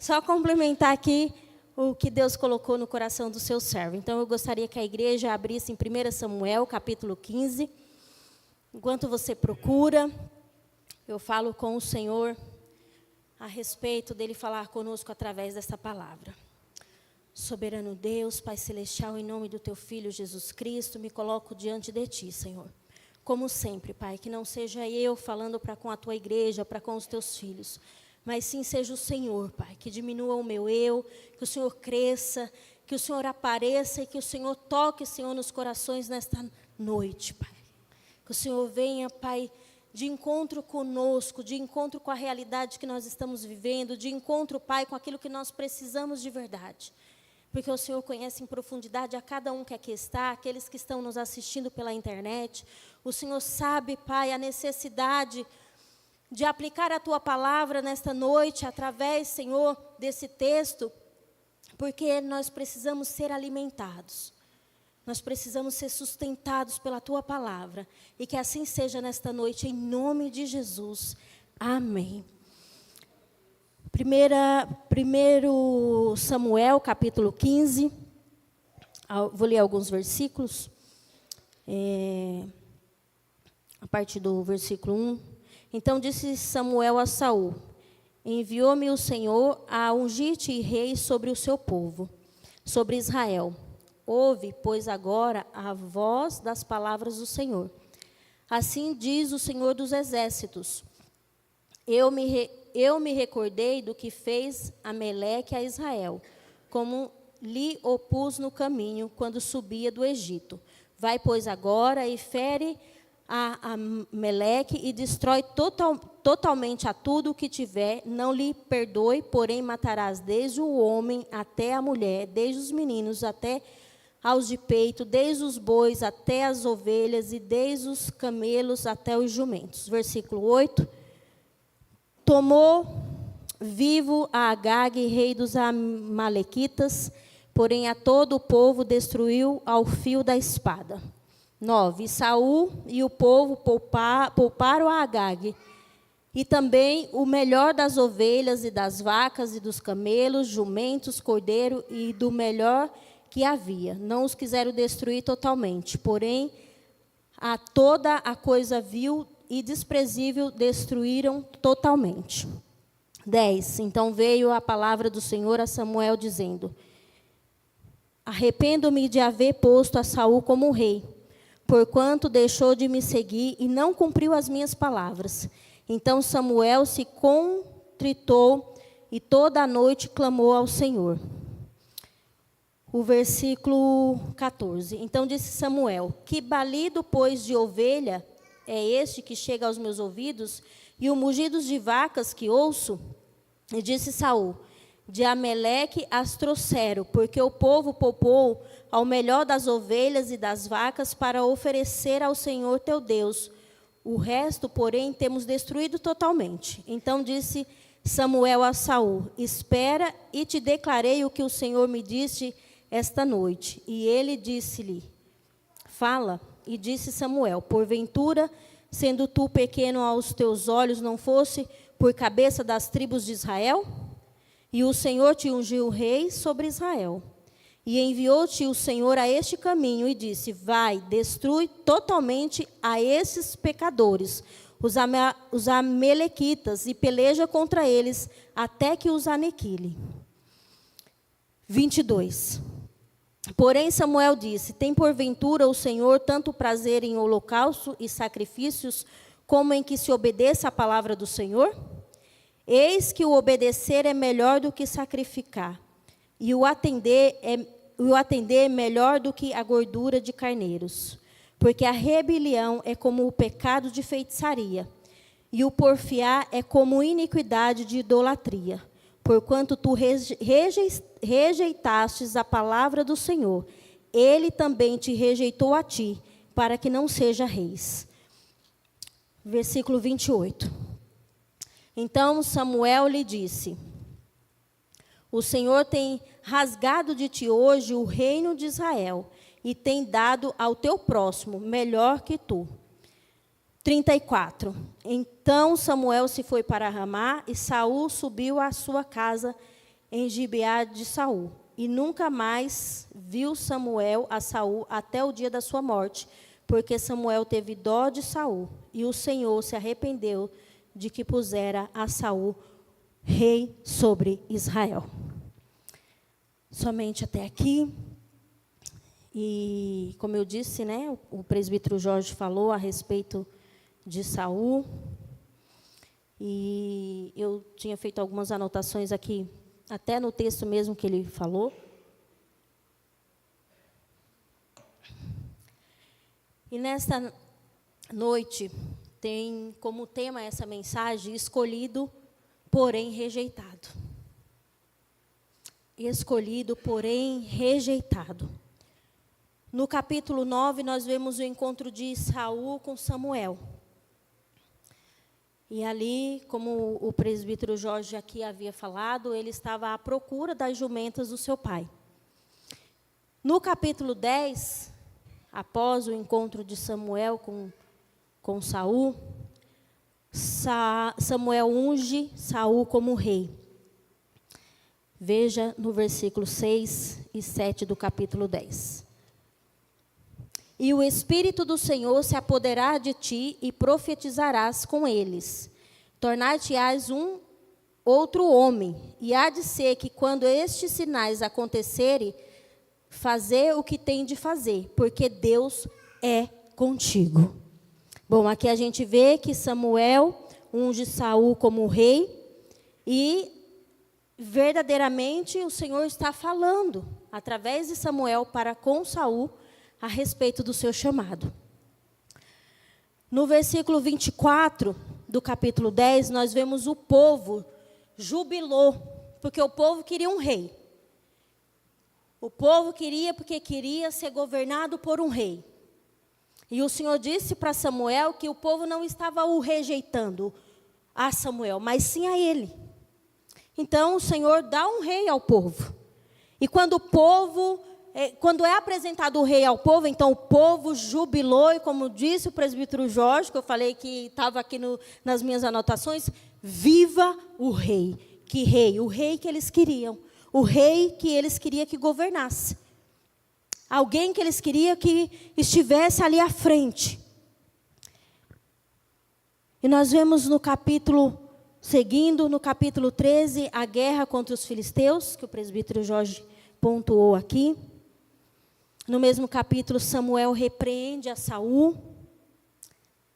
Só complementar aqui o que Deus colocou no coração do seu servo. Então, eu gostaria que a igreja abrisse em 1 Samuel, capítulo 15. Enquanto você procura, eu falo com o Senhor a respeito dele falar conosco através dessa palavra. Soberano Deus, Pai Celestial, em nome do Teu Filho Jesus Cristo, me coloco diante de Ti, Senhor. Como sempre, Pai, que não seja eu falando para com a Tua igreja, para com os Teus filhos, mas sim seja o Senhor, Pai, que diminua o meu eu, que o Senhor cresça, que o Senhor apareça e que o Senhor toque, Senhor, nos corações nesta noite, Pai. Que o Senhor venha, Pai, de encontro conosco, de encontro com a realidade que nós estamos vivendo, de encontro, Pai, com aquilo que nós precisamos de verdade. Porque o Senhor conhece em profundidade a cada um que aqui está, aqueles que estão nos assistindo pela internet. O Senhor sabe, Pai, a necessidade de aplicar a Tua palavra nesta noite, através, Senhor, desse texto, porque nós precisamos ser alimentados. Nós precisamos ser sustentados pela Tua palavra. E que assim seja nesta noite, em nome de Jesus. Amém. 1 Samuel, capítulo 15. Vou ler alguns versículos. A partir do versículo 1. Então disse Samuel a Saul: enviou-me o Senhor a ungir-te rei sobre o seu povo, sobre Israel. Ouve, pois, agora a voz das palavras do Senhor. Assim diz o Senhor dos Exércitos: Eu me recordei do que fez Ameleque a Israel, como lhe opus no caminho, quando subia do Egito. Vai, pois, agora e fere a Ameleque e destrói totalmente a tudo o que tiver. Não lhe perdoe, porém matarás desde o homem até a mulher, desde os meninos até aos de peito, desde os bois até as ovelhas e desde os camelos até os jumentos. Versículo 8. Tomou vivo a Agag, rei dos amalequitas, porém a todo o povo destruiu ao fio da espada. 9. Saul e o povo pouparam a Agag, e também o melhor das ovelhas e das vacas e dos camelos, jumentos, cordeiro e do melhor que havia. Não os quiseram destruir totalmente, porém a toda a coisa vil e desprezível destruíram totalmente. 10. Então veio a palavra do Senhor a Samuel, dizendo: arrependo-me de haver posto a Saul como rei, porquanto deixou de me seguir e não cumpriu as minhas palavras. Então Samuel se contritou e toda a noite clamou ao Senhor. O versículo 14. Então disse Samuel: que balido, pois, de ovelha é este que chega aos meus ouvidos, e o mugido de vacas que ouço? E disse Saul: de Ameleque as trouxeram, porque o povo poupou ao melhor das ovelhas e das vacas para oferecer ao Senhor teu Deus. O resto, porém, temos destruído totalmente. Então disse Samuel a Saul: espera, e te declarei o que o Senhor me disse esta noite. E ele disse-lhe: fala. E disse Samuel: porventura, sendo tu pequeno aos teus olhos, não fosse por cabeça das tribos de Israel? E o Senhor te ungiu rei sobre Israel. E enviou-te o Senhor a este caminho e disse: vai, destrui totalmente a esses pecadores, os amalequitas, e peleja contra eles, até que os aniquile. 22. Porém Samuel disse: tem porventura o Senhor tanto prazer em holocausto e sacrifícios, como em que se obedeça a palavra do Senhor? Eis que o obedecer é melhor do que sacrificar, e o atender é melhor do que a gordura de carneiros. Porque a rebelião é como o pecado de feitiçaria, e o porfiar é como iniquidade de idolatria. Porquanto tu rejeitastes a palavra do Senhor, ele também te rejeitou a ti, para que não seja reis. Versículo 28. Então Samuel lhe disse: o Senhor tem rasgado de ti hoje o reino de Israel, e tem dado ao teu próximo melhor que tu. 34. Então Samuel se foi para Ramá, e Saul subiu à sua casa em Gibeá de Saul. E nunca mais viu Samuel a Saul até o dia da sua morte, porque Samuel teve dó de Saul, e o Senhor se arrependeu de que pusera a Saul rei sobre Israel. Somente até aqui. E, como eu disse, né, o presbítero Jorge falou a respeito de Saul. E eu tinha feito algumas anotações aqui, até no texto mesmo que ele falou. E nesta noite tem como tema essa mensagem: escolhido, porém rejeitado. Escolhido, porém rejeitado. No capítulo 9, nós vemos o encontro de Saul com Samuel. E ali, como o presbítero Jorge aqui havia falado, ele estava à procura das jumentas do seu pai. No capítulo 10, após o encontro de Samuel com Saul, Samuel unge Saul como rei. Veja no versículo 6 e 7 do capítulo 10. E o Espírito do Senhor se apoderará de ti e profetizarás com eles. Tornar-te-ás um outro homem. E há de ser que quando estes sinais acontecerem, fazer o que tem de fazer, porque Deus é contigo. Bom, aqui a gente vê que Samuel unge Saul como rei e verdadeiramente o Senhor está falando através de Samuel para com Saul a respeito do seu chamado. No versículo 24 do capítulo 10, nós vemos o povo jubilou, porque o povo queria um rei. O povo queria porque queria ser governado por um rei. E o Senhor disse para Samuel que o povo não estava o rejeitando a Samuel, mas sim a ele. Então o Senhor dá um rei ao povo. E quando quando é apresentado o rei ao povo, então o povo jubilou, e como disse o presbítero Jorge, que eu falei que estava aqui nas minhas anotações, viva o rei. Que rei? O rei que eles queriam. O rei que eles queriam que governasse. Alguém que eles queriam que estivesse ali à frente. E nós vemos no capítulo, seguindo no capítulo 13, a guerra contra os filisteus, que o presbítero Jorge pontuou aqui. No mesmo capítulo, Samuel repreende a Saul.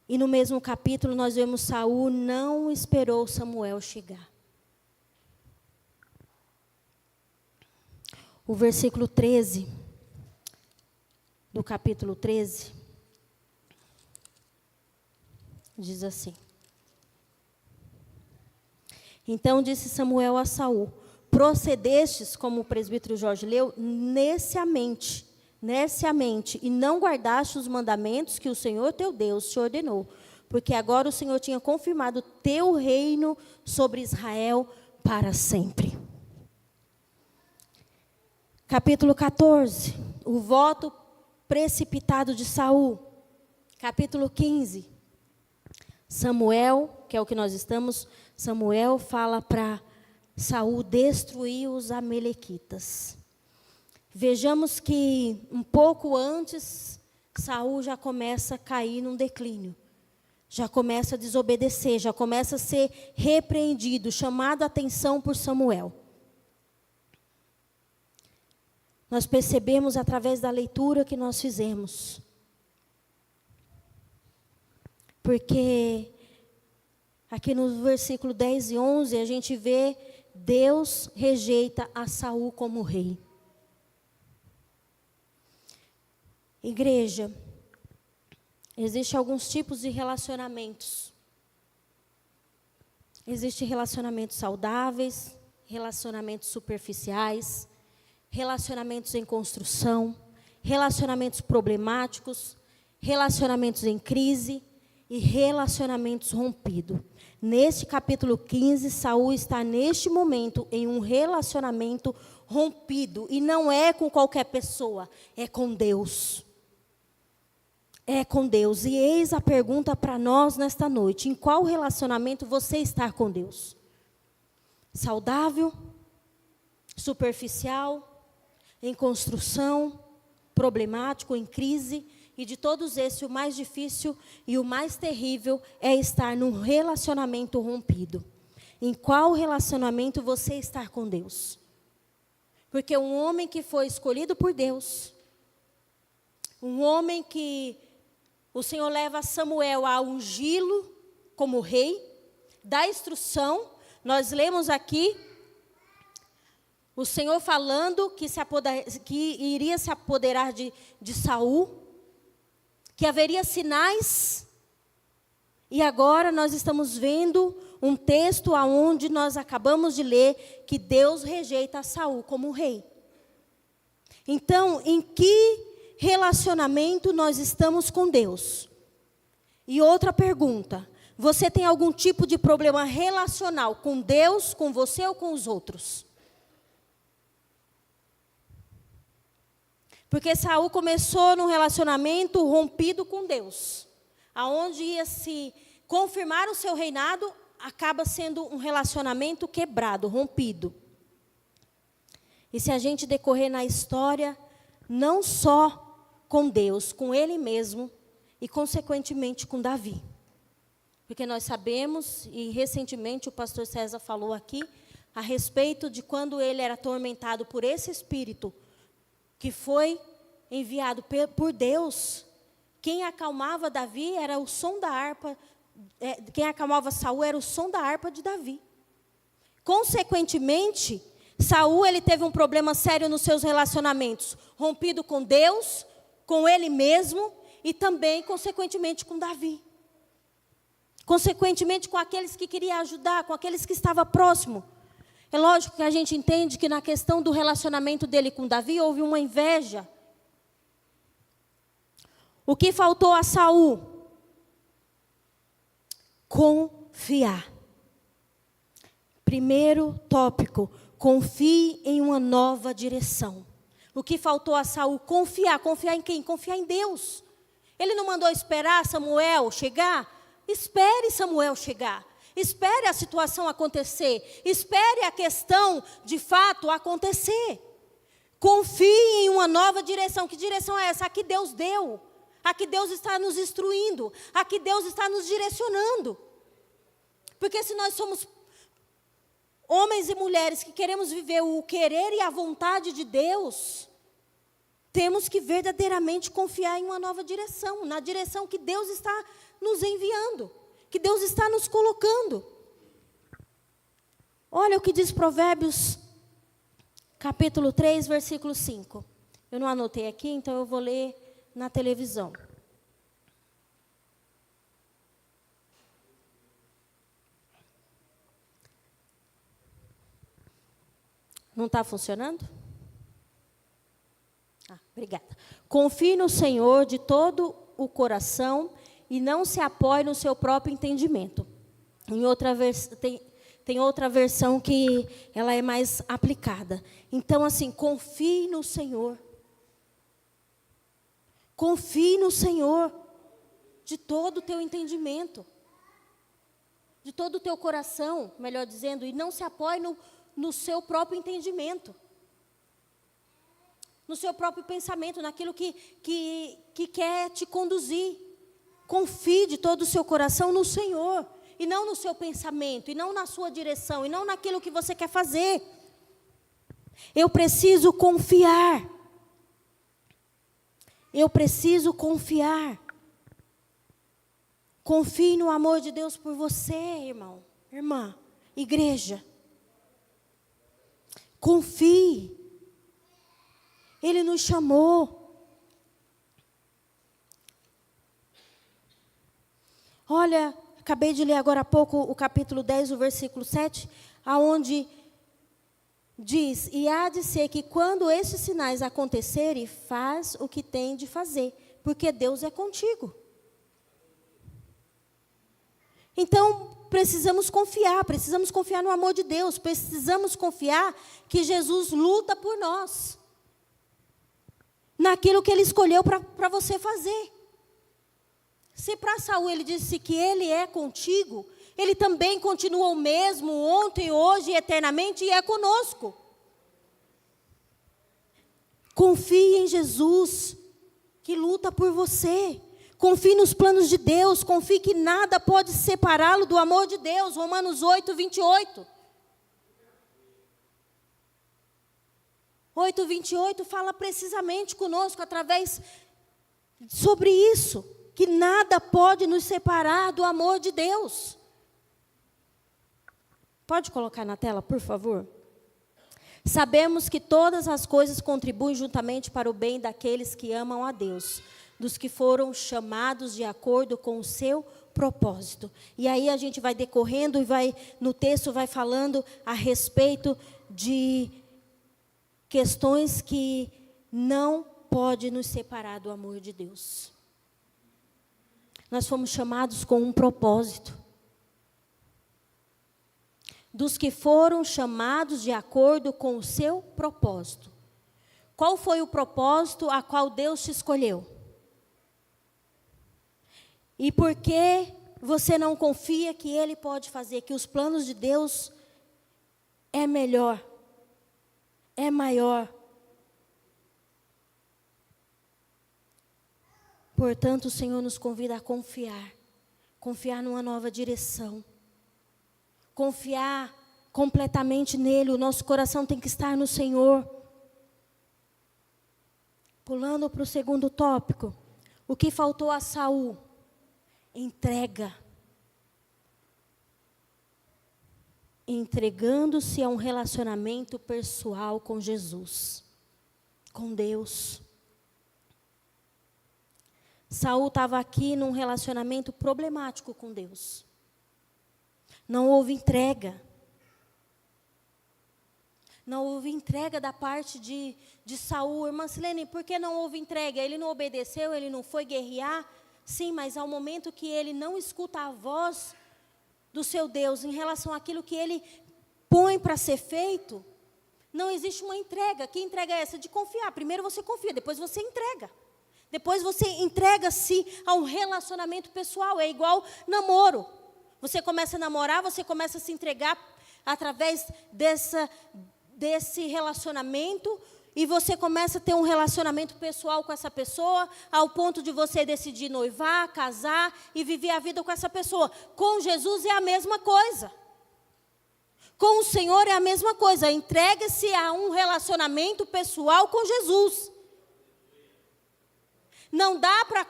E no mesmo capítulo, nós vemos Saul não esperou Samuel chegar. O versículo 13, do capítulo 13, diz assim: Então disse Samuel a Saul: procedestes, como o presbítero Jorge leu, neciamente, e não guardaste os mandamentos que o Senhor teu Deus te ordenou, porque agora o Senhor tinha confirmado teu reino sobre Israel para sempre. Capítulo 14, o voto precipitado de Saul. Capítulo 15, Samuel, que é o que nós estamos, Samuel fala para Saul destruir os amalequitas. Vejamos que um pouco antes, Saul já começa a cair num declínio. Já começa a desobedecer, já começa a ser repreendido, chamado a atenção por Samuel. Nós percebemos através da leitura que nós fizemos. Porque aqui no versículo 10 e 11, a gente vê Deus rejeita a Saul como rei. Igreja, existem alguns tipos de relacionamentos. Existem relacionamentos saudáveis, relacionamentos superficiais, relacionamentos em construção, relacionamentos problemáticos, relacionamentos em crise e relacionamentos rompidos. Neste capítulo 15, Saul está neste momento em um relacionamento rompido. E não é com qualquer pessoa, é com Deus. É com Deus. E eis a pergunta para nós nesta noite: em qual relacionamento você está com Deus? Saudável superficial, em construção, problemático, em crise. E de todos esses, o mais difícil e o mais terrível é estar num relacionamento rompido. Em qual relacionamento você está com Deus? Porque um homem que foi escolhido por Deus, um homem que o Senhor leva Samuel a ungí-lo como rei, dá instrução, nós lemos aqui, o Senhor falando que iria se apoderar de Saul, que haveria sinais, e agora nós estamos vendo um texto onde nós acabamos de ler que Deus rejeita Saul como rei. Então, em que relacionamento nós estamos com Deus? E outra pergunta, você tem algum tipo de problema relacional com Deus, com você ou com os outros? Porque Saul começou num relacionamento rompido com Deus, aonde ia se confirmar o seu reinado, acaba sendo um relacionamento quebrado, rompido. E se a gente decorrer na história, não só com Deus, com Ele mesmo, e consequentemente com Davi. Porque nós sabemos, e recentemente o pastor César falou aqui, a respeito de quando ele era atormentado por esse espírito, que foi enviado por Deus, quem acalmava Davi era o som da harpa, quem acalmava Saul era o som da harpa de Davi. Consequentemente, Saul ele teve um problema sério nos seus relacionamentos, rompido com Deus, com ele mesmo e também, consequentemente, com Davi. Consequentemente, com aqueles que queria ajudar, com aqueles que estavam próximos. É lógico que a gente entende que na questão do relacionamento dele com Davi, houve uma inveja. O que faltou a Saul? Confiar. Primeiro tópico, confie em uma nova direção. O que faltou a Saul? Confiar. Confiar em quem? Confiar em Deus. Ele não mandou esperar Samuel chegar? Espere Samuel chegar. Espere a situação acontecer. Espere a questão, de fato, acontecer. Confie em uma nova direção. Que direção é essa? A que Deus deu. A que Deus está nos instruindo. A que Deus está nos direcionando. Porque se nós somos homens e mulheres que queremos viver o querer e a vontade de Deus, temos que verdadeiramente confiar em uma nova direção. Na direção que Deus está nos enviando. Que Deus está nos colocando. Olha o que diz Provérbios, capítulo 3, versículo 5. Eu não anotei aqui, então eu vou ler na televisão. Não está funcionando? Obrigada. Confie no Senhor de todo o coração e não se apoie no seu próprio entendimento. Tem outra versão que ela é mais aplicada. Então, assim, confie no Senhor. Confie no Senhor de todo o teu entendimento. De todo o teu coração, melhor dizendo, e não se apoie no seu próprio entendimento. No seu próprio pensamento, naquilo que quer te conduzir. Confie de todo o seu coração no Senhor, e não no seu pensamento, e não na sua direção, e não naquilo que você quer fazer. Eu preciso confiar. Eu preciso confiar. Confie no amor de Deus por você, irmão, irmã, igreja. Confie. Ele nos chamou. Olha, acabei de ler agora há pouco o capítulo 10, o versículo 7, aonde diz: e há de ser que quando esses sinais acontecerem, faz o que tem de fazer, porque Deus é contigo. Então, precisamos confiar no amor de Deus, precisamos confiar que Jesus luta por nós, naquilo que Ele escolheu para você fazer. Se para Saul ele disse que Ele é contigo, Ele também continua o mesmo ontem, hoje e eternamente, e é conosco. Confie em Jesus, que luta por você. Confie nos planos de Deus. Confie que nada pode separá-lo do amor de Deus. Romanos 8, 28. 8:28 fala precisamente conosco através sobre isso, que nada pode nos separar do amor de Deus. Pode colocar na tela, por favor? Sabemos que todas as coisas contribuem juntamente para o bem daqueles que amam a Deus, dos que foram chamados de acordo com o seu propósito. E aí a gente vai decorrendo e no texto vai falando a respeito de questões que não podem nos separar do amor de Deus. Nós fomos chamados com um propósito. Dos que foram chamados de acordo com o seu propósito. Qual foi o propósito a qual Deus te escolheu? E por que você não confia que Ele pode fazer, que os planos de Deus é melhor? É maior. Portanto, o Senhor nos convida a confiar numa nova direção, confiar completamente nele. O nosso coração tem que estar no Senhor. Pulando para o segundo tópico, o que faltou a Saul? Entrega. Entregando-se a um relacionamento pessoal com Jesus, com Deus. Saul estava aqui num relacionamento problemático com Deus. Não houve entrega. Não houve entrega da parte de Saul. Irmã Silene, por que não houve entrega? Ele não obedeceu, ele não foi guerrear? Sim, mas ao momento que ele não escuta a voz do seu Deus, em relação àquilo que Ele põe para ser feito, não existe uma entrega. Que entrega é essa? De confiar. Primeiro você confia, depois você entrega. Depois você entrega-se a um relacionamento pessoal. É igual namoro. Você começa a namorar, você começa a se entregar através desse relacionamento, e você começa a ter um relacionamento pessoal com essa pessoa, ao ponto de você decidir noivar, casar e viver a vida com essa pessoa. Com Jesus é a mesma coisa. Com o Senhor é a mesma coisa. Entregue-se a um relacionamento pessoal com Jesus. Não dá para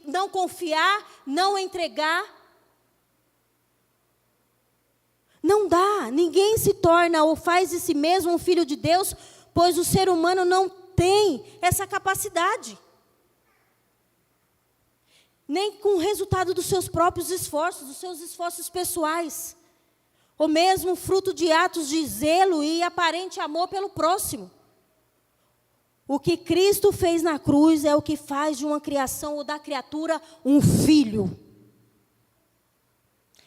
não confiar, não entregar. Não dá. Ninguém se torna ou faz de si mesmo um filho de Deus, pois o ser humano não tem essa capacidade. Nem com o resultado dos seus próprios esforços, dos seus esforços pessoais. Ou mesmo fruto de atos de zelo e aparente amor pelo próximo. O que Cristo fez na cruz é o que faz de uma criação ou da criatura um filho.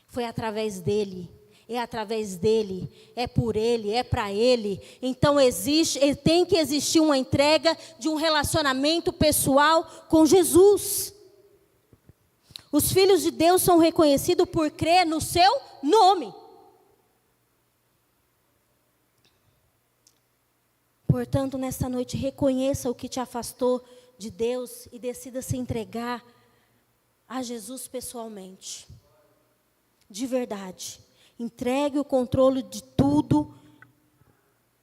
Foi através dele. É através dele, é por ele, é para ele. Então tem que existir uma entrega de um relacionamento pessoal com Jesus. Os filhos de Deus são reconhecidos por crer no seu nome. Portanto, nesta noite, reconheça o que te afastou de Deus e decida se entregar a Jesus pessoalmente. De verdade. Entregue o controle de tudo.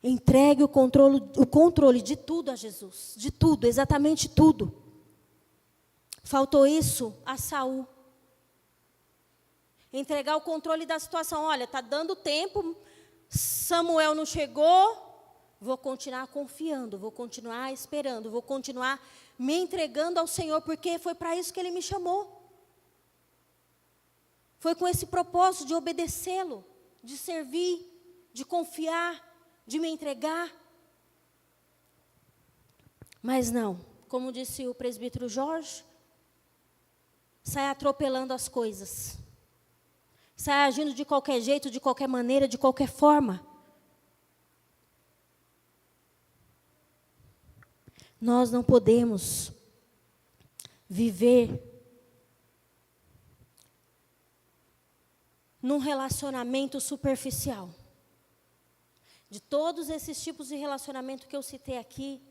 Entregue o controle de tudo a Jesus. De tudo, exatamente tudo. Faltou isso a Saul. Entregar o controle da situação. Olha, está dando tempo, Samuel não chegou, vou continuar confiando, vou continuar esperando, vou continuar me entregando ao Senhor, porque foi para isso que Ele me chamou. Foi com esse propósito de obedecê-lo, de servir, de confiar, de me entregar. Mas não, como disse o presbítero Jorge, sai atropelando as coisas. Sai agindo de qualquer jeito, de qualquer maneira, de qualquer forma. Nós não podemos viver num relacionamento superficial. De todos esses tipos de relacionamento que eu citei aqui,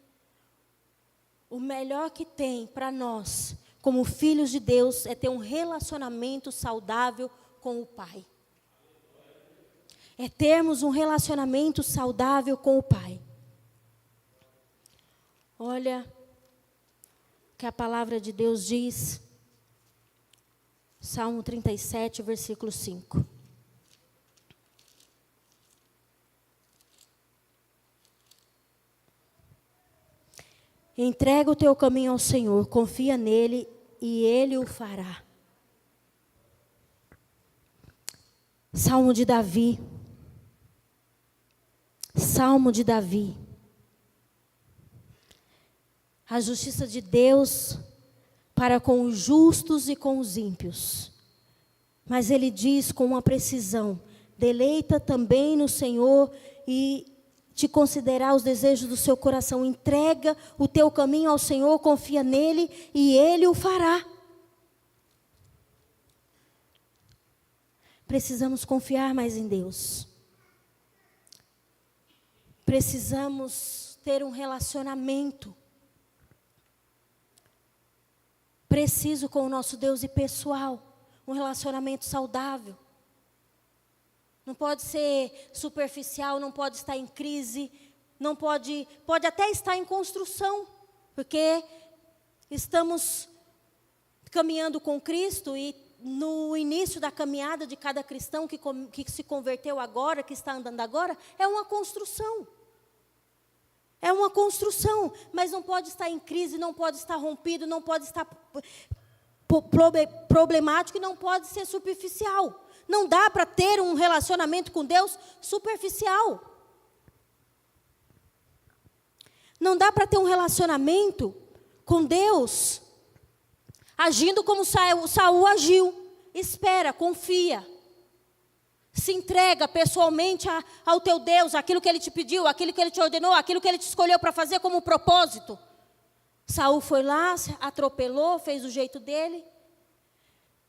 O melhor que tem para nós, como filhos de Deus, é ter um relacionamento saudável com o Pai. É termos um relacionamento saudável com o Pai. Olha o que a palavra de Deus diz. Salmo 37, versículo 5. Entrega o teu caminho ao Senhor, confia nele e Ele o fará. Salmo de Davi. Salmo de Davi. A justiça de Deus para com os justos e com os ímpios. Mas ele diz com uma precisão: deleita também no Senhor e te considerar os desejos do seu coração. Entrega o teu caminho ao Senhor, confia nele e Ele o fará. Precisamos confiar mais em Deus. Precisamos ter um relacionamento preciso com o nosso Deus e pessoal. Um relacionamento saudável. Não pode ser superficial, não pode estar em crise, não pode até estar em construção, porque estamos caminhando com Cristo e no início da caminhada de cada cristão que se converteu agora, que está andando agora, é uma construção. É uma construção, mas não pode estar em crise, não pode estar rompido, não pode estar problemático e não pode ser superficial. Não dá para ter um relacionamento com Deus superficial. Não dá para ter um relacionamento com Deus agindo como Saul agiu. Espera, confia. Se entrega pessoalmente ao teu Deus, aquilo que Ele te pediu, aquilo que Ele te ordenou, aquilo que Ele te escolheu para fazer como propósito. Saul foi lá, atropelou, fez o jeito dele,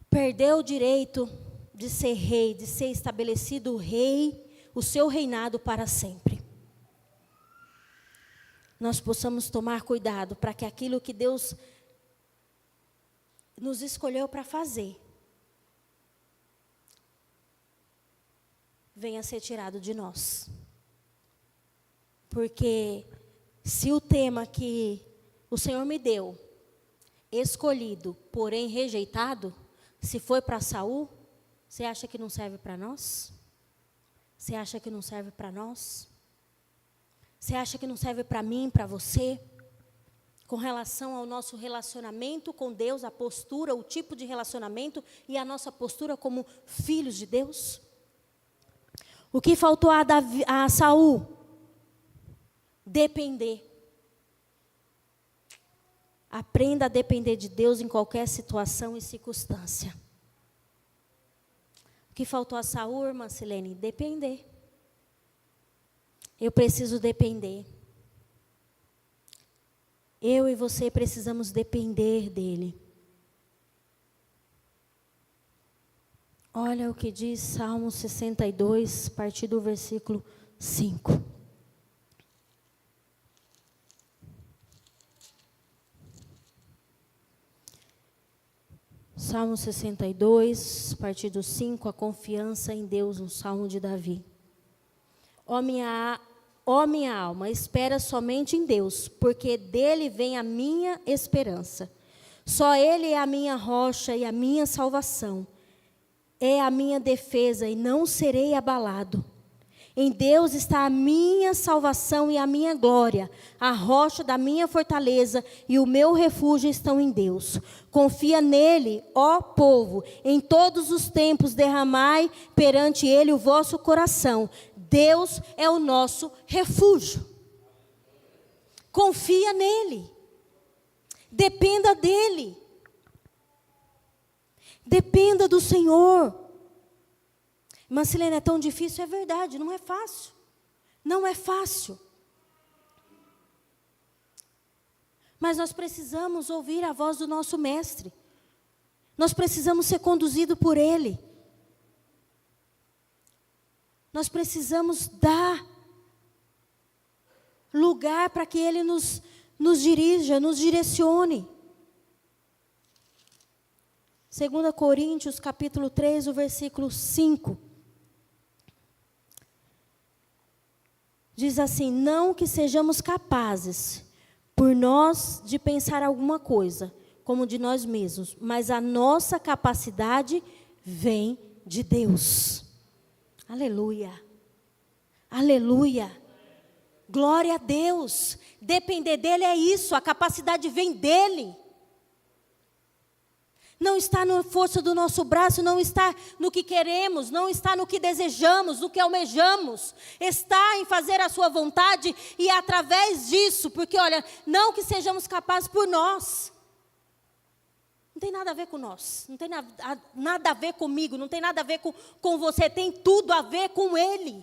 perdeu o direito de ser rei, de ser estabelecido rei, o seu reinado para sempre. Nós possamos tomar cuidado para que aquilo que Deus nos escolheu para fazer venha a ser tirado de nós. Porque se o tema que o Senhor me deu, escolhido, porém rejeitado, se foi para Saul, você acha que não serve para nós? Você acha que não serve para nós? Você acha que não serve para mim, para você? Com relação ao nosso relacionamento com Deus, a postura, o tipo de relacionamento e a nossa postura como filhos de Deus? O que faltou a Saul? Depender. Aprenda a depender de Deus em qualquer situação e circunstância. O que faltou a Saul, irmã Silene? Depender. Eu preciso depender. Eu e você precisamos depender dEle. Olha o que diz Salmo 62, a partir do versículo 5. Salmo 62, a partir do 5, a confiança em Deus, um salmo de Davi. Ó minha alma, espera somente em Deus, porque dele vem a minha esperança. Só Ele é a minha rocha e a minha salvação. É a minha defesa e não serei abalado. Em Deus está a minha salvação e a minha glória, a rocha da minha fortaleza e o meu refúgio estão em Deus. Confia nele, ó povo, em todos os tempos derramai perante ele o vosso coração. Deus é o nosso refúgio. Confia nele. Dependa dele. Dependa do Senhor. Mas Silene, é tão difícil? É verdade, não é fácil. Não é fácil. Mas nós precisamos ouvir a voz do nosso mestre. Nós precisamos ser conduzidos por ele. Nós precisamos dar lugar para que ele nos nos dirija, nos direcione. 2 Coríntios, capítulo 3, o versículo 5. Diz assim: não que sejamos capazes, por nós, de pensar alguma coisa, como de nós mesmos, mas a nossa capacidade vem de Deus. Aleluia. Aleluia. Glória a Deus. Depender dele é isso, a capacidade vem dele. Não está na força do nosso braço, não está no que queremos, não está no que desejamos, no que almejamos. Está em fazer a sua vontade e através disso, porque olha, não que sejamos capazes por nós. Não tem nada a ver com nós, não tem nada a ver comigo, não tem nada a ver com você, tem tudo a ver com Ele.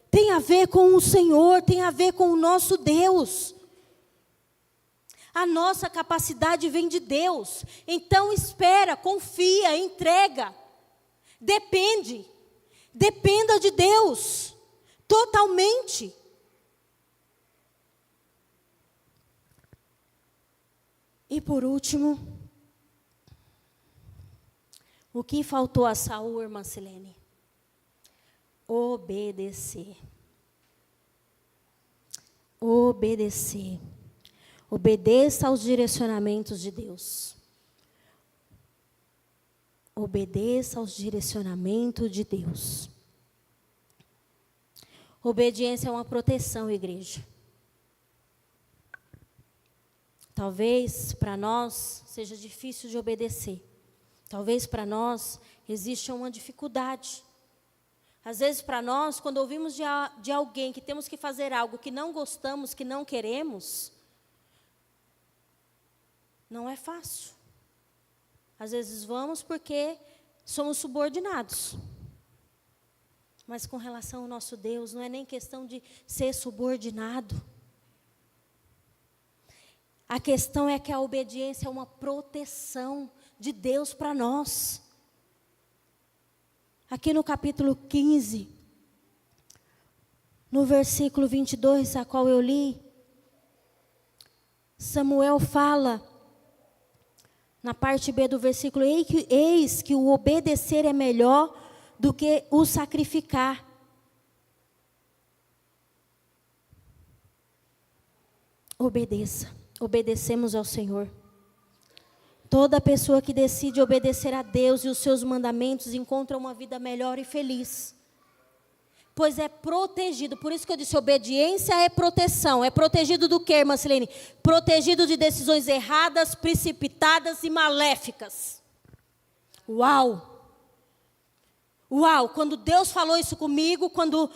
Tem a ver com o Senhor, tem a ver com o nosso Deus. A nossa capacidade vem de Deus. Então espera, confia, entrega. Depende. Dependa de Deus. Totalmente. E por último, o que faltou a Saul, irmã Silene? Obedecer. Obedecer. Obedeça aos direcionamentos de Deus. Obedeça aos direcionamentos de Deus. Obediência é uma proteção, igreja. Talvez para nós seja difícil de obedecer. Talvez para nós exista uma dificuldade. Às vezes para nós, quando ouvimos de alguém que temos que fazer algo que não gostamos, que não queremos, não é fácil. Às vezes vamos porque somos subordinados. Mas com relação ao nosso Deus, não é nem questão de ser subordinado. A questão é que a obediência é uma proteção de Deus para nós. Aqui no capítulo 15, no versículo 22, a qual eu li, Samuel fala, na parte B do versículo: eis que o obedecer é melhor do que o sacrificar. Obedeça. Obedecemos ao Senhor. Toda pessoa que decide obedecer a Deus e os seus mandamentos encontra uma vida melhor e feliz. Pois é protegido. Por isso que eu disse, obediência é proteção. É protegido do quê, irmã Silene? Protegido de decisões erradas, precipitadas e maléficas. Uau! Uau! Quando Deus falou isso comigo, quando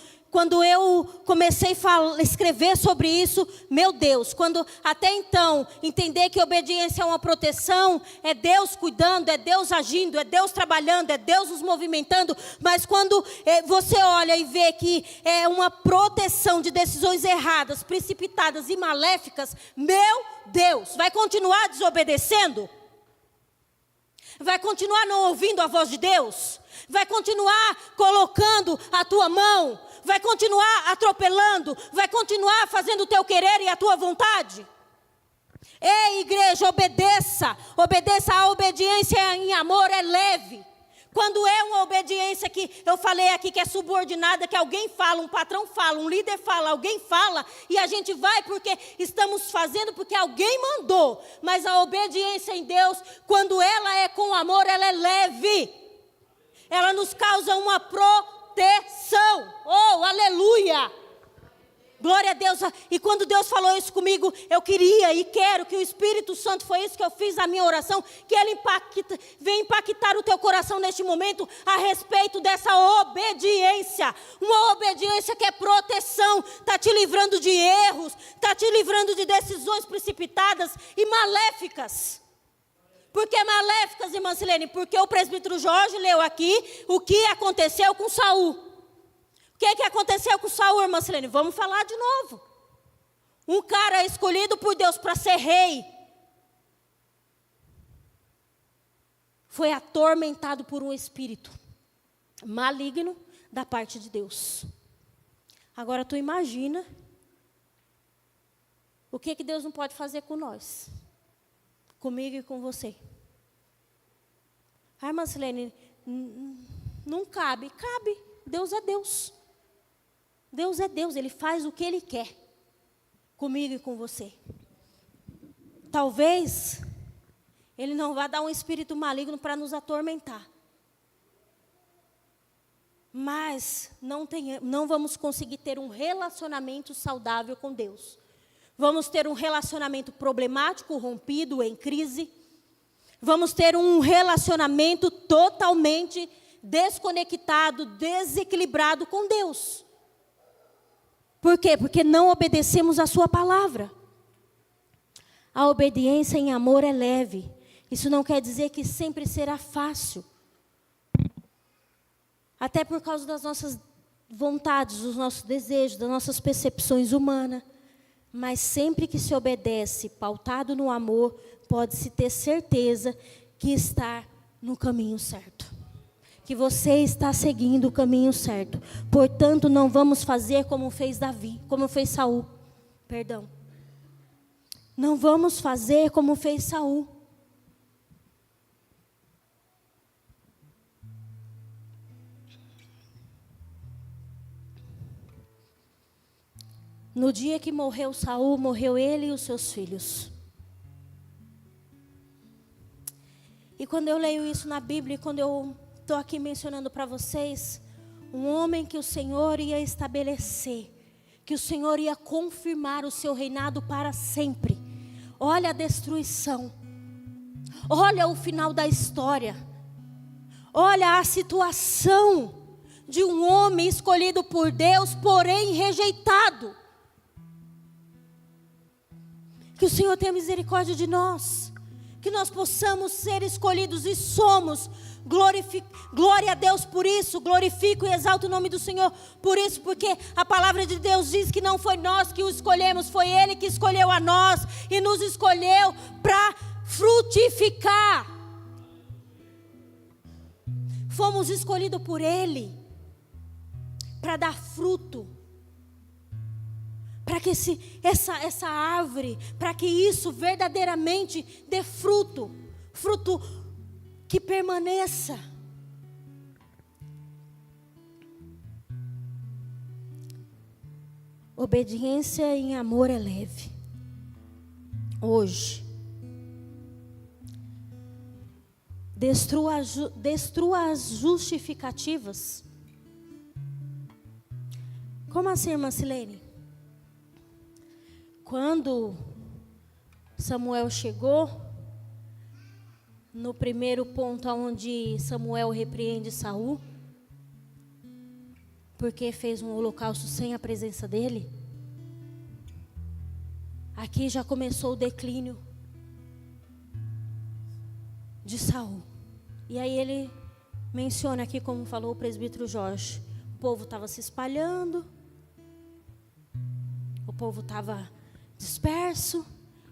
eu comecei a escrever sobre isso, meu Deus, quando até então entender que obediência é uma proteção, é Deus cuidando, é Deus agindo, é Deus trabalhando, é Deus nos movimentando, mas quando você olha e vê que é uma proteção de decisões erradas, precipitadas e maléficas, meu Deus, vai continuar desobedecendo? Vai continuar não ouvindo a voz de Deus? Vai continuar colocando a tua mão? Vai continuar atropelando? Vai continuar fazendo o teu querer e a tua vontade? Ei, igreja, obedeça. Obedeça. A obediência em amor é leve. Quando é uma obediência que eu falei aqui que é subordinada, que alguém fala, um patrão fala, um líder fala, alguém fala, e a gente vai porque estamos fazendo porque alguém mandou. Mas a obediência em Deus, quando ela é com amor, ela é leve. Ela nos causa uma proteção. Oh, aleluia! Glória a Deus. E quando Deus falou isso comigo, eu queria e quero que o Espírito Santo, foi isso que eu fiz na minha oração, que Ele venha impactar o teu coração neste momento a respeito dessa obediência. Uma obediência que é proteção, está te livrando de erros, está te livrando de decisões precipitadas e maléficas. Por que maléficas, irmã Silene? Porque o presbítero Jorge leu aqui o que aconteceu com Saul. O que aconteceu com Saul, irmã Silene? Vamos falar de novo. Um cara escolhido por Deus para ser rei foi atormentado por um espírito maligno da parte de Deus. Agora tu imagina O que Deus não pode fazer com nós? Comigo e com você. Ah, irmã Silene, não cabe. Cabe. Deus é Deus. Deus é Deus, Ele faz o que Ele quer. Comigo e com você. Talvez Ele não vá dar um espírito maligno para nos atormentar. Mas não vamos conseguir ter um relacionamento saudável com Deus. Vamos ter um relacionamento problemático, rompido, em crise. Vamos ter um relacionamento totalmente desconectado, desequilibrado com Deus. Por quê? Porque não obedecemos a sua palavra. A obediência em amor é leve. Isso não quer dizer que sempre será fácil. Até por causa das nossas vontades, dos nossos desejos, das nossas percepções humanas. Mas sempre que se obedece, pautado no amor, pode-se ter certeza que está no caminho certo. Que você está seguindo o caminho certo. Portanto, não vamos fazer como fez Saul. Perdão. Não vamos fazer como fez Saul. No dia que morreu Saul, morreu ele e os seus filhos. E quando eu leio isso na Bíblia, quando eu estou aqui mencionando para vocês, um homem que o Senhor ia estabelecer, que o Senhor ia confirmar o seu reinado para sempre. Olha a destruição. Olha o final da história. Olha a situação de um homem escolhido por Deus, porém rejeitado. Que o Senhor tenha misericórdia de nós. Que nós possamos ser escolhidos e somos. Glória a Deus por isso. Glorifico e exalto o nome do Senhor por isso. Porque a palavra de Deus diz que não foi nós que o escolhemos. Foi Ele que escolheu a nós. E nos escolheu para frutificar. Fomos escolhidos por Ele. Para dar fruto. Para que essa árvore, para que isso verdadeiramente dê fruto. Fruto que permaneça. Obediência em amor é leve. Hoje. Destrua as justificativas. Como assim, irmã Silene? Quando Samuel chegou, no primeiro ponto onde Samuel repreende Saul, porque fez um holocausto sem a presença dele, aqui já começou o declínio de Saul. E aí ele menciona aqui, como falou o presbítero Jorge, o povo estava se espalhando, o povo estava disperso,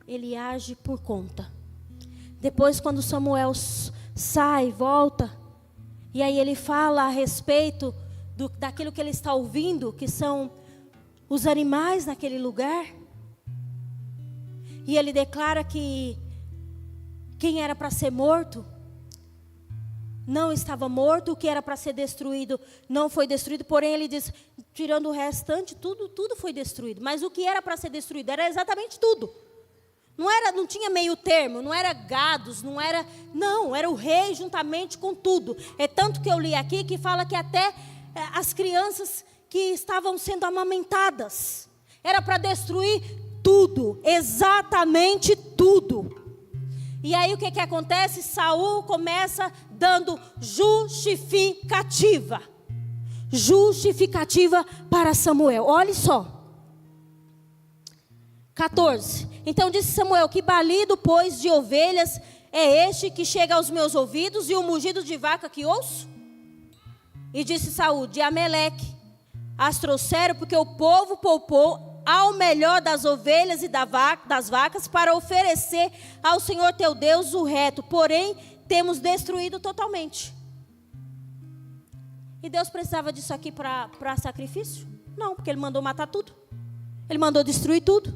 ele age por conta. Depois, quando Samuel sai, volta, e aí ele fala a respeito daquilo que ele está ouvindo, que são os animais naquele lugar, e ele declara que quem era para ser morto não estava morto, o que era para ser destruído não foi destruído, porém ele diz, tirando o restante, tudo foi destruído. Mas o que era para ser destruído era exatamente tudo. Não tinha meio termo, não era gados, era o rei juntamente com tudo. É tanto que eu li aqui que fala que até as crianças que estavam sendo amamentadas, era para destruir tudo, exatamente tudo. E aí o que acontece? Saul começa dando justificativa para Samuel. Olha só. 14. Então disse Samuel, que balido, pois, de ovelhas é este que chega aos meus ouvidos, e o mugido de vaca que ouço? E disse Saul, de Ameleque as trouxeram, porque o povo poupou ao melhor das ovelhas e das vacas, para oferecer ao Senhor teu Deus o reto, porém temos destruído totalmente. E Deus precisava disso aqui para sacrifício? Não, porque Ele mandou matar tudo. Ele mandou destruir tudo.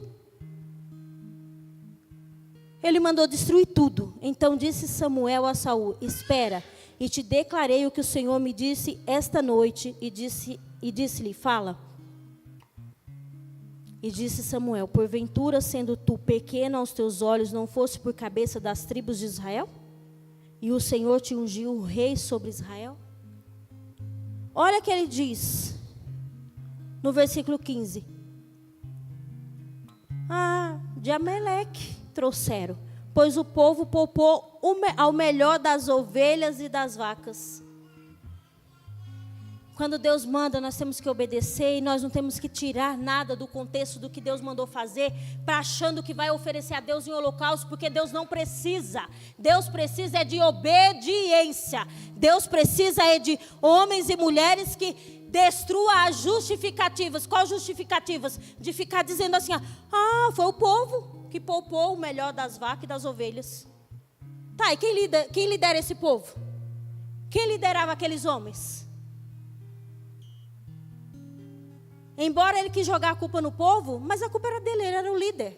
Ele mandou destruir tudo. Então disse Samuel a Saul: espera, e te declarei o que o Senhor me disse esta noite. E disse-lhe: fala. E disse Samuel: porventura, sendo tu pequeno aos teus olhos, não fosse por cabeça das tribos de Israel? E o Senhor te ungiu rei sobre Israel? Olha o que ele diz no versículo 15. De Ameleque trouxeram, pois o povo poupou ao melhor das ovelhas e das vacas. Quando Deus manda, nós temos que obedecer, e nós não temos que tirar nada do contexto do que Deus mandou fazer, para achando que vai oferecer a Deus em holocausto, porque Deus não precisa. Deus precisa de obediência. Deus precisa de homens e mulheres que destruam as justificativas. Quais justificativas? De ficar dizendo assim: foi o povo que poupou o melhor das vacas e das ovelhas. Tá, e quem lidera esse povo? Quem liderava aqueles homens? Embora ele quis jogar a culpa no povo, mas a culpa era dele, ele era o líder.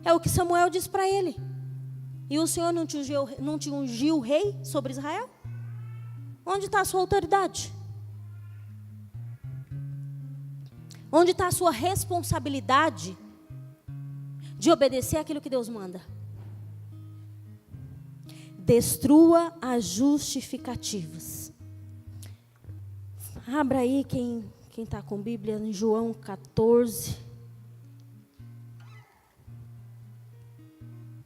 É o que Samuel disse para ele. E o Senhor não te ungiu rei sobre Israel? Onde está a sua autoridade? Onde está a sua responsabilidade de obedecer aquilo que Deus manda? Destrua as justificativas. Abra aí quem está com Bíblia em João 14,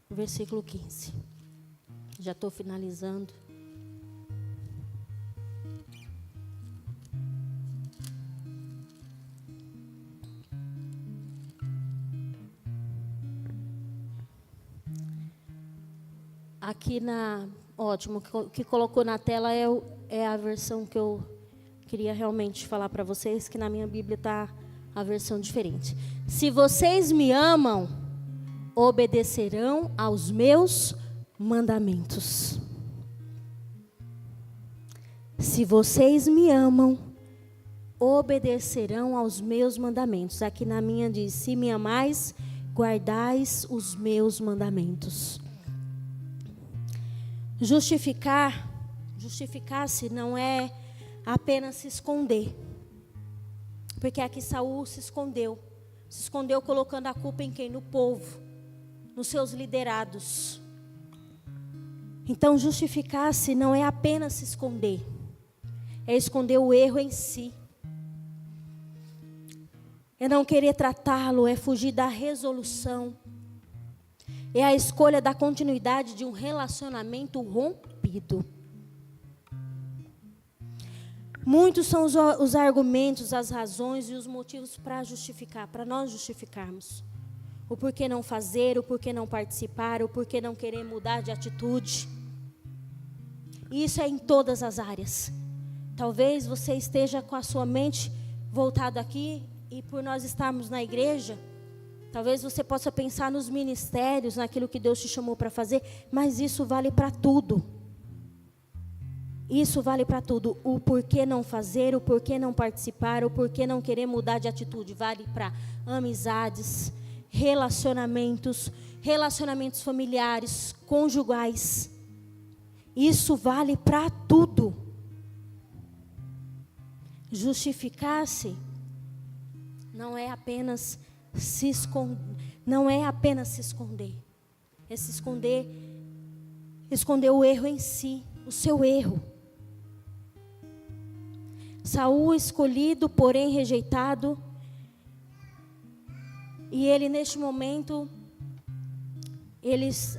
versículo 15. Já estou finalizando. Aqui ótimo, o que colocou na tela é a versão que eu queria realmente falar para vocês, que na minha Bíblia está a versão diferente. Se vocês me amam, obedecerão aos meus mandamentos. Se vocês me amam, obedecerão aos meus mandamentos. Aqui na minha diz: se me amais, guardais os meus mandamentos. Justificar-se não é apenas se esconder. Porque aqui Saul se escondeu colocando a culpa em quem? No povo, nos seus liderados. Então justificar-se não é apenas se esconder, é esconder o erro em si. É não querer tratá-lo, é fugir da resolução. É a escolha da continuidade de um relacionamento rompido. Muitos são os argumentos, as razões e os motivos para justificar, para nós justificarmos. O porquê não fazer, o porquê não participar, o porquê não querer mudar de atitude. E isso é em todas as áreas. Talvez você esteja com a sua mente voltada aqui, e por nós estarmos na igreja, talvez você possa pensar nos ministérios, naquilo que Deus te chamou para fazer, mas isso vale para tudo. Isso vale para tudo. O porquê não fazer, o porquê não participar, o porquê não querer mudar de atitude, vale para amizades, relacionamentos familiares, conjugais. Isso vale para tudo. Justificar-se não é apenas se esconder, é se esconder o erro em si, o seu erro. Saul escolhido, porém rejeitado, e ele neste momento,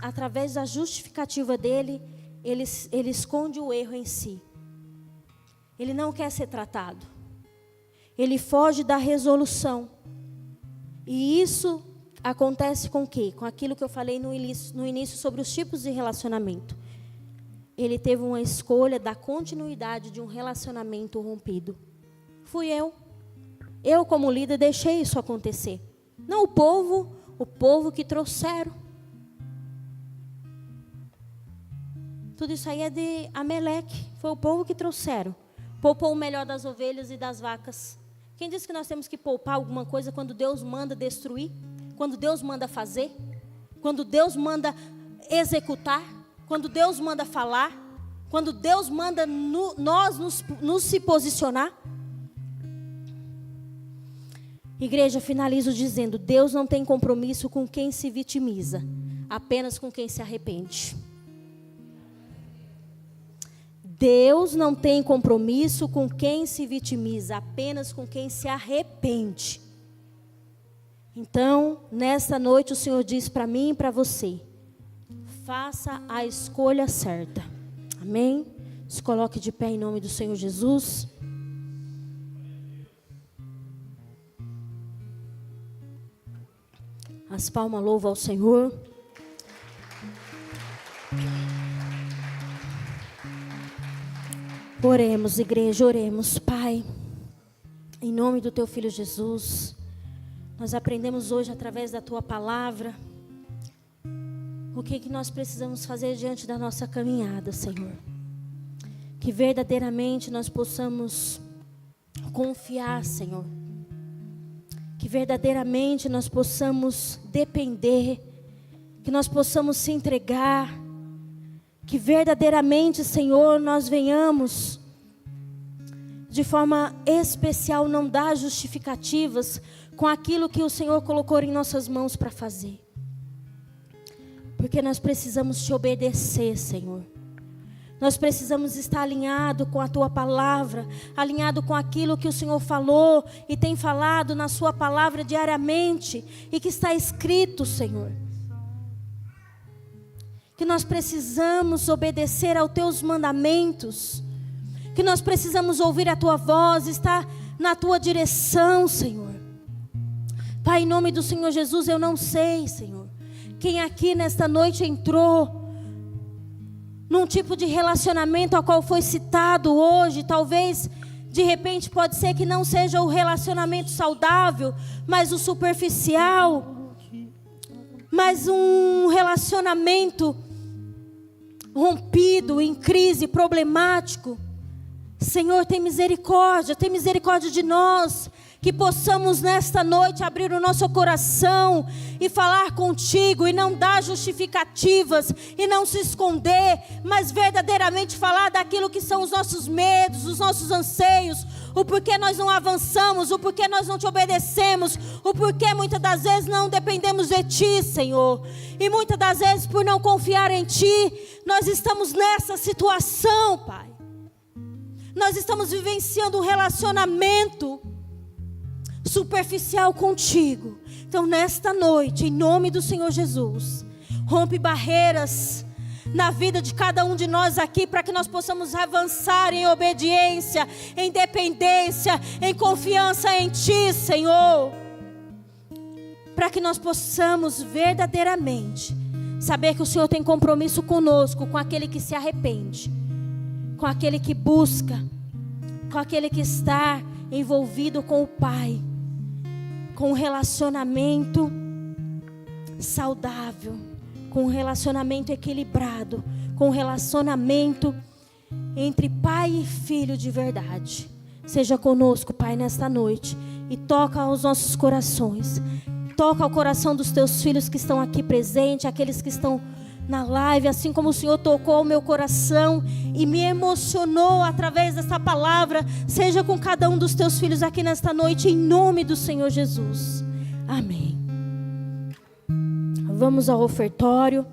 através da justificativa dele, ele esconde o erro em si. Ele não quer ser tratado. Ele foge da resolução. E isso acontece com o quê? Com aquilo que eu falei no início sobre os tipos de relacionamento. Ele teve uma escolha da continuidade de um relacionamento rompido. Fui eu. Eu, como líder, deixei isso acontecer. Não o povo que trouxeram. Tudo isso aí é de Ameleque. Foi o povo que trouxeram. Poupou o melhor das ovelhas e das vacas. Quem disse que nós temos que poupar alguma coisa quando Deus manda destruir? Quando Deus manda fazer? quando Deus manda executar, quando Deus manda falar, quando Deus manda nós nos se posicionar. Igreja, finalizo dizendo: Deus não tem compromisso com quem se vitimiza, apenas com quem se arrepende. Deus não tem compromisso com quem se vitimiza, apenas com quem se arrepende. Então, nesta noite o Senhor diz para mim e para você: faça a escolha certa. Amém? Se coloque de pé em nome do Senhor Jesus. As palmas louvam ao Senhor. Oremos, igreja, oremos. Pai, em nome do Teu Filho Jesus, nós aprendemos hoje através da Tua palavra o que nós precisamos fazer diante da nossa caminhada, Senhor. Que verdadeiramente nós possamos confiar, Senhor. Que verdadeiramente nós possamos depender, que nós possamos se entregar, que verdadeiramente, Senhor, nós venhamos de forma especial não dar justificativas com aquilo que o Senhor colocou em nossas mãos para fazer. Porque nós precisamos te obedecer, Senhor. Nós precisamos estar alinhado com a Tua palavra, alinhado com aquilo que o Senhor falou e tem falado na Sua palavra diariamente e que está escrito, Senhor. Que nós precisamos obedecer aos Teus mandamentos, que nós precisamos ouvir a Tua voz, estar na Tua direção, Senhor. Pai, em nome do Senhor Jesus, eu não sei, Senhor, quem aqui nesta noite entrou num tipo de relacionamento ao qual foi citado hoje. Talvez, de repente, pode ser que não seja o relacionamento saudável, mas o superficial, mas um relacionamento rompido, em crise, problemático. Senhor, tem misericórdia de nós, que possamos nesta noite abrir o nosso coração e falar contigo e não dar justificativas e não se esconder, mas verdadeiramente falar daquilo que são os nossos medos, os nossos anseios, o porquê nós não avançamos, o porquê nós não te obedecemos, o porquê muitas das vezes não dependemos de ti, Senhor, e muitas das vezes por não confiar em ti, nós estamos nessa situação, Pai. Nós estamos vivenciando um relacionamento superficial contigo. Então nesta noite, em nome do Senhor Jesus, rompe barreiras na vida de cada um de nós aqui, para que nós possamos avançar em obediência, em dependência, em confiança em Ti, Senhor, para que nós possamos verdadeiramente saber que o Senhor tem compromisso conosco, com aquele que se arrepende, com aquele que busca, com aquele que está envolvido com o Pai, com um relacionamento saudável, com um relacionamento equilibrado, com um relacionamento entre pai e filho de verdade. Seja conosco, Pai, nesta noite, e toca aos nossos corações, toca ao coração dos Teus filhos que estão aqui presentes, aqueles que estão na live, assim como o Senhor tocou o meu coração e me emocionou através dessa palavra. Seja com cada um dos Teus filhos aqui nesta noite, em nome do Senhor Jesus. Amém. Vamos ao ofertório.